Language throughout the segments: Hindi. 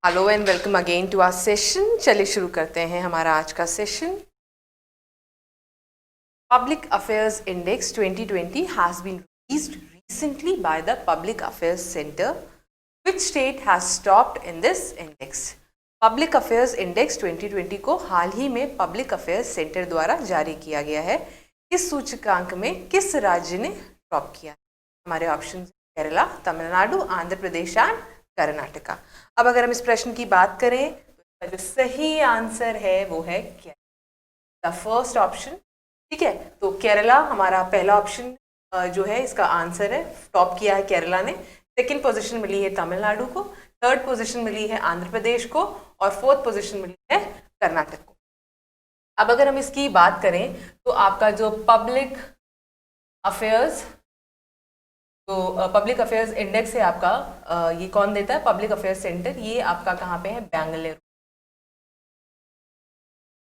Hello and welcome again to our session. चलिए शुरू करते हैं हमारा आज का session. Public affairs index 2020 has been released recently by the Public Affairs Center. Which state has topped in this index? Public affairs index 2020 को हाल ही में पब्लिक अफेयर्स सेंटर द्वारा जारी किया गया है। इस सूचकांक में किस राज्य ने टॉप किया? हमारे ऑप्शन केरला, तमिलनाडु, आंध्र प्रदेश एंड कर्नाटका। अब अगर हम इस प्रश्न की बात करें तो इसका जो सही आंसर है वो है केरला, द फर्स्ट ऑप्शन। ठीक है, तो केरला हमारा पहला ऑप्शन जो है इसका आंसर है, टॉप किया है केरला ने। सेकंड पोजीशन मिली है तमिलनाडु को, थर्ड पोजीशन मिली है आंध्र प्रदेश को और फोर्थ पोजीशन मिली है कर्नाटक को। अब अगर हम इसकी बात करें तो आपका जो पब्लिक अफेयर्स इंडेक्स है आपका, ये कौन देता है? Public affairs centre. ये आपका कहाँ पे है? बेंगलुरु,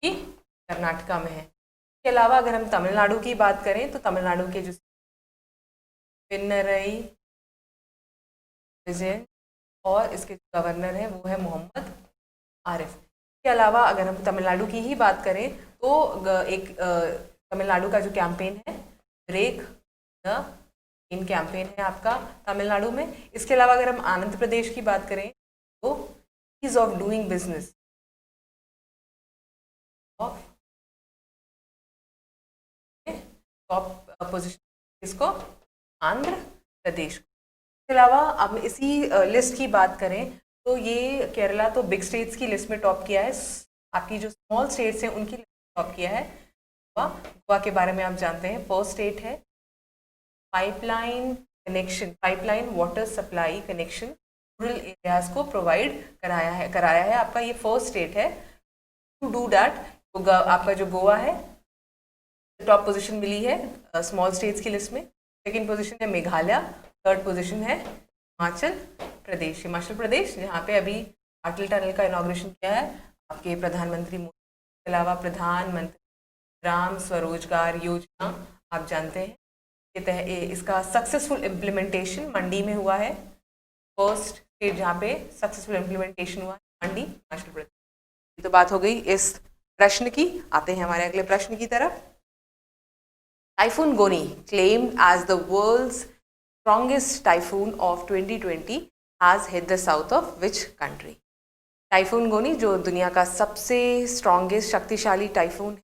कर्नाटका में है। इसके अलावा अगर हम तमिलनाडु की बात करें तो तमिलनाडु के जो पिनरई विजयन और इसके गवर्नर है वो है मोहम्मद आरिफ। इसके अलावा अगर हम तमिलनाडु की ही बात करें तो एक तमिलनाडु का जो कैंपेन है ब्रेक द इन कैंपेन है आपका तमिलनाडु में। इसके अलावा अगर हम आंध्र प्रदेश की बात करें तो ease of doing business of top position इसको आंध्र प्रदेश। इसके अलावा अब इसी लिस्ट की बात करें तो ये केरला तो बिग स्टेट्स की लिस्ट में टॉप किया है। आपकी जो स्मॉल स्टेट्स हैं उनकी लिस्ट में टॉप किया है गोवा के बारे में आप जानते हैं। फर्स्ट स्टेट है pipeline water supply connection rural areas को प्रोवाइड कराया है आपका, ये फर्स्ट स्टेट है टू डू दैट। तो आपका जो गोवा है टॉप पोजीशन मिली है स्मॉल स्टेट्स की लिस्ट में। सेकंड पोजीशन है मेघालय, थर्ड पोजीशन है हिमाचल प्रदेश जहाँ पे अभी अटल टनल का इनॉग्रेशन किया है आपके प्रधानमंत्री मोदी। के अलावा प्रधानमंत्री ग्राम स्वरोजगार योजना आप जानते हैं, इसका सक्सेसफुल इम्प्लीमेंटेशन मंडी में हुआ है। फर्स्ट स्टेट जहाँ पे सक्सेसफुल इम्प्लीमेंटेशन हुआ है मंडी, हिमाचल प्रदेश। तो बात हो गई इस प्रश्न की। आते हैं हमारे अगले प्रश्न की तरफ। टाइफून गोनी claimed as the world's strongest typhoon of 2020 has hit the south of which country? Typhoon गोनी जो दुनिया का सबसे स्ट्रॉन्गेस्ट शक्तिशाली टाइफून है,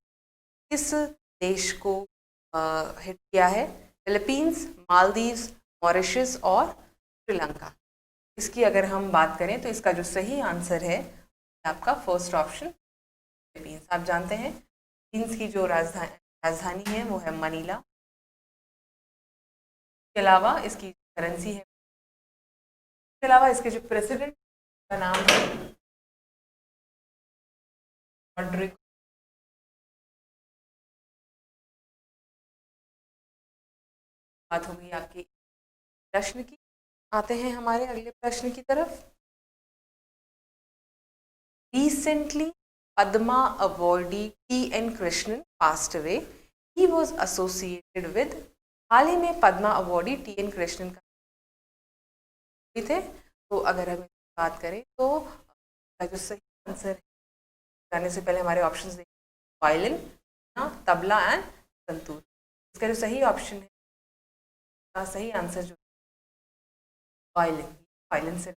किस देश को हिट किया है? फिलीपींस, मालदीव्स, मॉरिशस और श्रीलंका। इसकी अगर हम बात करें तो इसका जो सही आंसर है आपका फर्स्ट ऑप्शन फिलीपींस। आप जानते हैं फिलीपींस की जो राजधानी है वो है मनीला। इसके अलावा इसकी करेंसी है, इसके अलावा इसके जो प्रेसिडेंट का नाम है रोड्रिगो। बात हो गई आपके प्रश्न की। आते हैं हमारे अगले प्रश्न की तरफ। Recently Padma awardee T.N. Krishnan passed away. He was associated with, हाल ही में पद्मा अवॉर्डी T.N. कृष्णन का थे। तो अगर हम बात करें तो जो सही आंसर है जाने से पहले हमारे ऑप्शंस देखें, वायलिन, तबला एंड संतूर। इसका जो सही ऑप्शन है, सही आंसर जो वायलिन से।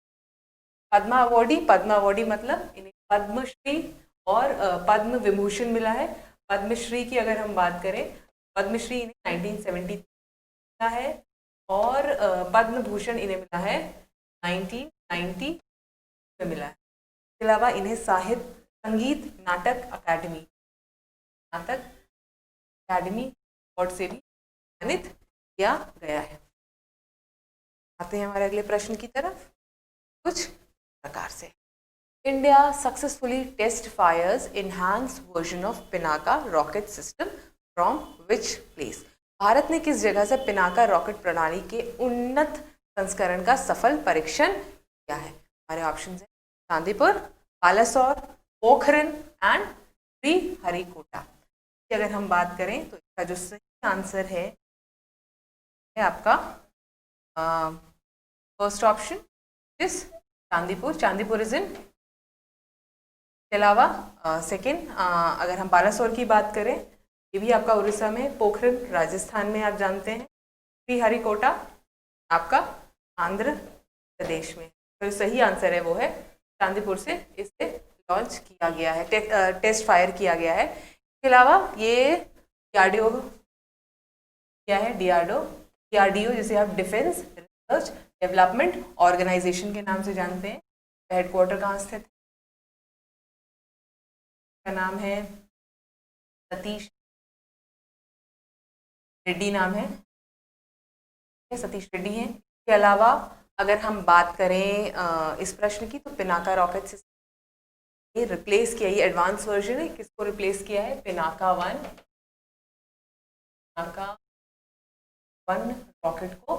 पद्मा अवॉर्डी मतलब इन्हें पद्मश्री और पद्म विभूषण मिला है। पद्मश्री की अगर हम बात करें, पद्मश्री इन्हें 1970 मिला है और पद्म भूषण इन्हें मिला है 1990 में मिला है। इसके अलावा इन्हें साहित्य, संगीत, नाटक अकादमी अवार्ड से भी सम्मानित किया गया है। आते हैं हमारे अगले प्रश्न की तरफ कुछ प्रकार से। India successfully test fires enhanced version of Pinaka rocket system from which place? Bharat ने किस जगह से पिनाका रॉकेट प्रणाली के उन्नत संस्करण का सफल परीक्षण किया है? हमारे ऑप्शन है चांदीपुर, बालासोर, पोखरन एंड श्रीहरिकोटा। अगर हम बात करें तो इसका जो सही आंसर है आपका first option is Chandipur is in इसके अलावा सेकेंड, अगर हम बालासोर की बात करें, ये भी आपका उड़ीसा में, पोखरन राजस्थान में आप जानते हैं, श्रीहरिकोटा आपका आंध्र प्रदेश में। तो सही आंसर है वो है चांदीपुर से इसे लॉन्च किया गया है, टेस्ट फायर किया गया है। इसके अलावा ये डीआरडीओ क्या है, डीआरडीओ जिसे आप डिफेंस रिसर्च डेवलपमेंट ऑर्गेनाइजेशन के नाम से जानते हैं। हेडक्वार्टर कहाँ स्थित है? का नाम है सतीश रेड्डी, नाम है सतीश रेड्डी है। इसके अलावा अगर हम बात करें इस प्रश्न की, तो पिनाका रॉकेट सिस्टम ये रिप्लेस किया, ये एडवांस वर्जन है, किसको रिप्लेस किया है? पिनाका वन रॉकेट को।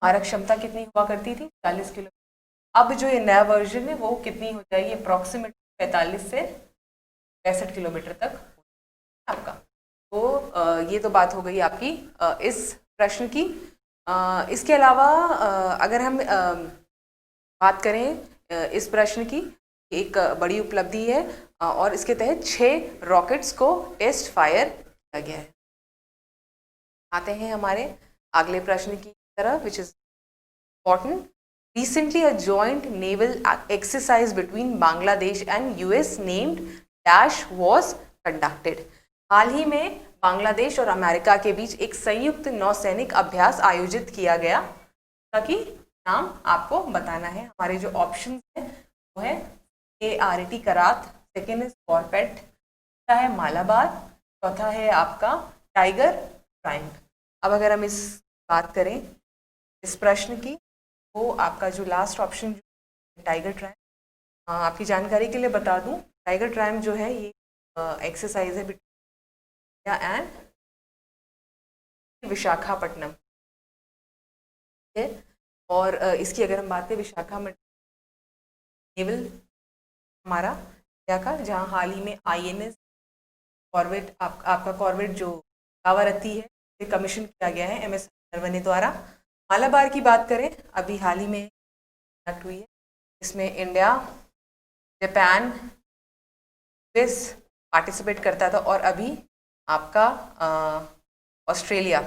हमारा क्षमता कितनी हुआ करती थी? 40 किलो। अब जो ये नया वर्जन है वो कितनी हो जाएगी? अप्रॉक्सीमेटली 45 से 65 किलोमीटर तक आपका। तो ये तो बात हो गई आपकी इस प्रश्न की। इसके अलावा अगर हम बात करें इस प्रश्न की, एक बड़ी उपलब्धि है और इसके तहत 6 रॉकेट्स को टेस्ट फायर किया गया है। आते हैं हमारे अगले प्रश्न की तरफ, which is important. Recently, a joint naval exercise between Bangladesh and US named Dash was conducted. हाल ही में बांग्लादेश और अमेरिका के बीच एक संयुक्त नौसैनिक अभ्यास आयोजित किया गया, ताकि नाम आपको बताना है। हमारे जो ऑप्शन हैं वो है ARAT करात, सेकेंड इज कॉर्पेट, तीसरा है मालाबार, चौथा है आपका टाइगर प्राइम। अब अगर हम इस बात करें इस प्रश्न की, वो आपका जो लास्ट ऑप्शन टाइगर ट्राइम, आपकी जानकारी के लिए बता दूं, टाइगर ट्राइम जो है ये एक्सरसाइज है बिटवीन एंड विशाखापट्टनम है। और इसकी अगर हम बात करें विशाखापट्टनम नेवल हमारा इंडिया का, जहां हाल ही में INS कॉर्वेट आपका कॉर्वेट जो कावारत्ती है ये कमीशन किया गया है MS नरवणे द्वारा। मालाबार की बात करें, अभी हाल ही में कंडक्ट हुई है, इसमें इंडिया, जापान, यूएस पार्टिसिपेट करता था और अभी आपका Australia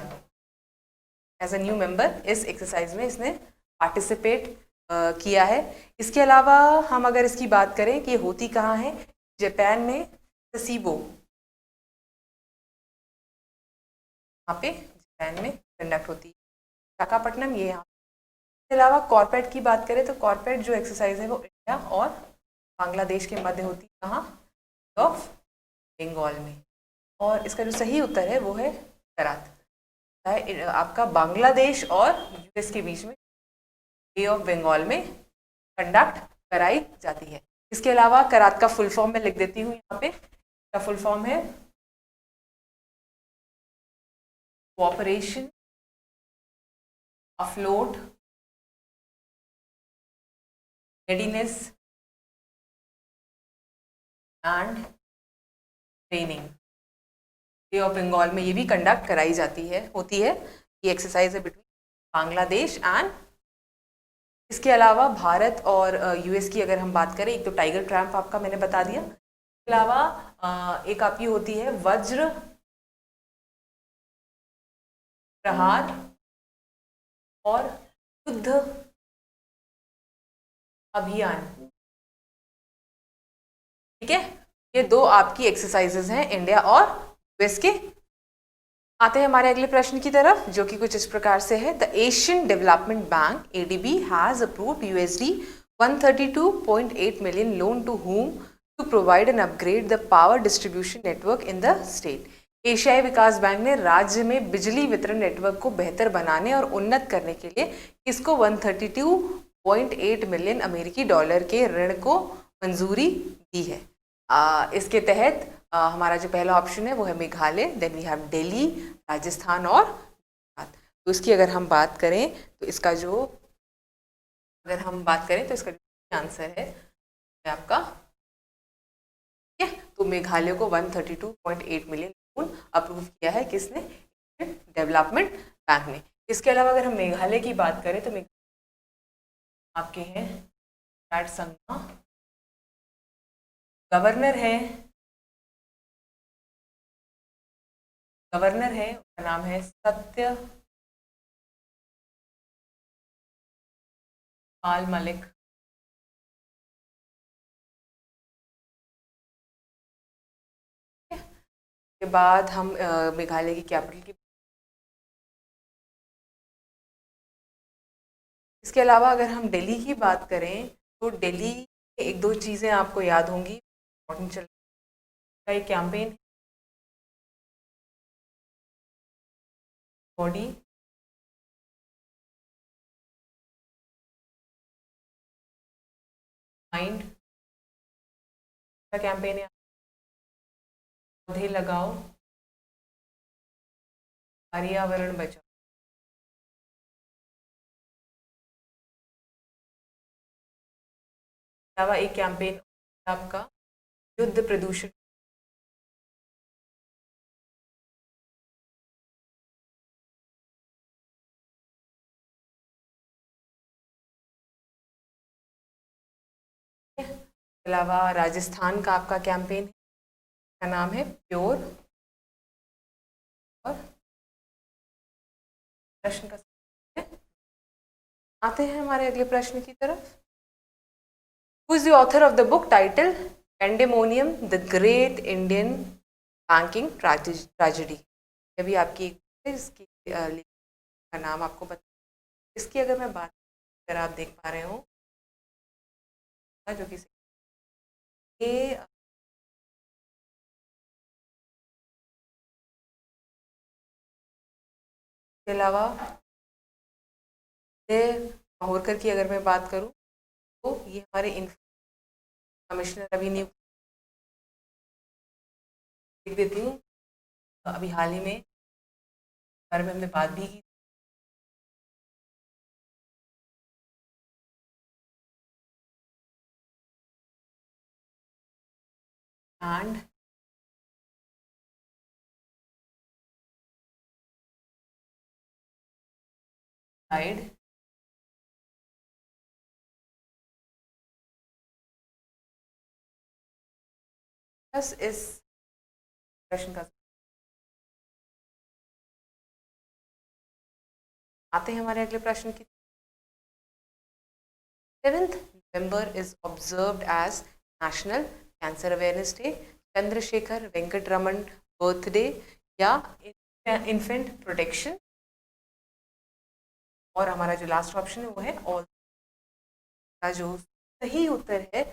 as a new member इस एक्सरसाइज में इसने पार्टिसिपेट किया है। इसके अलावा हम अगर इसकी बात करें कि होती कहाँ है, जापान में ससीबो, यहाँ पे जापान में कंडक्ट होती है। विशाखापट्टनम ये यहाँ। इसके अलावा कॉर्पेट की बात करें तो कॉर्पेट जो एक्सरसाइज है वो इंडिया और बांग्लादेश के मध्य होती है, कहाँ? ऑफ बंगाल में। और इसका जो सही उत्तर है वो है करात, आपका बांग्लादेश और US के बीच में बे ऑफ बंगाल में कंडक्ट कराई जाती है। इसके अलावा करात का फुल फॉर्म में लिख देती हूँ यहाँ पे, इसका फुल फॉर्म है cooperation afloat readiness and training. Bay of Bengal में ये भी कंडक्ट कराई जाती है, होती है। ये एक्सरसाइज है बिटवीन बांग्लादेश एंड। इसके अलावा भारत और US की अगर हम बात करें, एक तो टाइगर ट्रैम्प आपका मैंने बता दिया, इसके अलावा एक आपकी होती है वज्र प्रहार और युद्ध अभियान। ठीक है, ये 2 आपकी एक्सरसाइजेज हैं इंडिया और US के। आते हैं हमारे अगले प्रश्न की तरफ, जो कि कुछ इस प्रकार से है। The Asian development bank ADB has approved USD 132.8 million loan to whom to provide and upgrade the power distribution network in the state. एशियाई विकास बैंक ने राज्य में बिजली वितरण नेटवर्क को बेहतर बनाने और उन्नत करने के लिए किसको 132.8 मिलियन अमेरिकी डॉलर के ऋण को मंजूरी दी है। इसके तहत हमारा जो पहला ऑप्शन है वो है Meghalaya, then we have Delhi, Rajasthan और गुजरात। तो इसकी अगर हम बात करें तो इसका जो इसका आंसर है आपका, ठीक है। तो मेघालय को 132.8 मिलियन अप्रूव किया है किसने? डेवलपमेंट बैंक ने। इसके अलावा अगर हम मेघालय की बात करें तो आपके हैं राट संगमा, गवर्नर है उसका नाम है सत्यपाल मलिक। के बाद हम मेघालय की कैपिटल की, इसके अलावा अगर हम दिल्ली की बात करें तो दिल्ली के एक दो चीज़ें आपको याद होंगी, इम्पोर्टेंट चल का एक कैंपेन बॉडी माइंड का कैंपेन है, पौधे लगाओ पर्यावरण बचाओ। अलावा एक कैंपेन आपका युद्ध प्रदूषण, के अलावा राजस्थान का आपका कैंपेन का नाम है प्योर। और प्रश्न का आते हैं हमारे अगले प्रश्न की तरफ। Who is the author of the book title pandemonium the great Indian banking tragedy. अभी आपकी इसकी का नाम आपको बता, इसकी अगर मैं बात अगर आप देख पा रहे हो जो कि ये के अलावा माहौरकर की अगर मैं बात करूं तो ये हमारे कमिश्नर अभी नियुक्त देख देती हूँ। अभी हाल ही में बारे में हमने बात भी की, एंड गाइड बस इस प्रश्न का आते हैं हमारे अगले प्रश्न की। 7th November is observed as National Cancer Awareness Day, Chandrashekhar Venkat Raman birthday या इन्फेंट प्रोटेक्शन। और हमारा जो लास्ट ऑप्शन है वो है ऑल का जो सही उत्तर है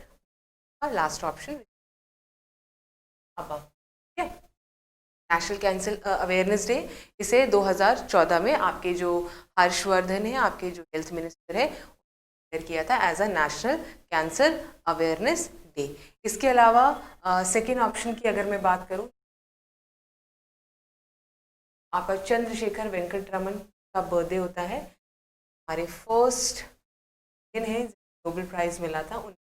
लास्ट ऑप्शन अब। नेशनल कैंसर अवेयरनेस डे, इसे 2014 में आपके जो हर्षवर्धन है, आपके जो हेल्थ मिनिस्टर है, किया था as a national cancer awareness day. इसके अलावा सेकेंड ऑप्शन की अगर मैं बात करूं, आपका चंद्रशेखर वेंकट रमन का बर्थडे होता है, हमारे फर्स्ट दिन है नोबेल प्राइज मिला था उन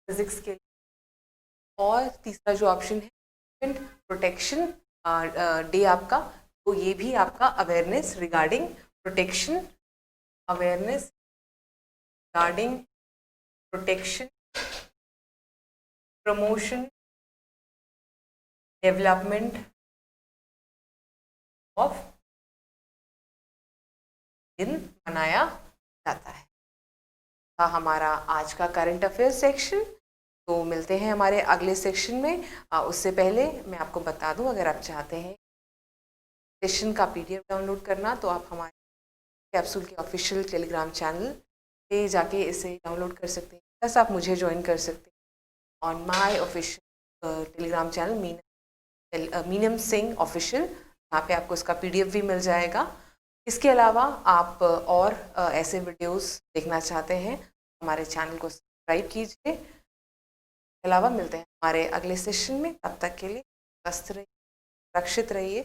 फिजिक्स के लिए। और तीसरा जो ऑप्शन है प्रोटेक्शन डे आपका, तो ये भी आपका awareness regarding protection, awareness regarding protection, promotion, development of दिन मनाया जाता है। हमारा आज का करंट अफेयर्स सेक्शन, तो मिलते हैं हमारे अगले सेक्शन में। उससे पहले मैं आपको बता दूं, अगर आप चाहते हैं सेशन का PDF डाउनलोड करना तो आप हमारे कैप्सूल के ऑफिशियल टेलीग्राम चैनल पे जाके इसे डाउनलोड कर सकते हैं, प्लस आप मुझे ज्वाइन कर सकते हैं on my official Telegram channel Meenam Singh official. यहाँ पे आपको इसका PDF भी मिल जाएगा। इसके अलावा आप और ऐसे वीडियोस देखना चाहते हैं हमारे चैनल को सब्सक्राइब कीजिए। इसके अलावा मिलते हैं हमारे अगले सेशन में, तब तक के लिए स्वस्थ रहिए, सुरक्षित रहिए।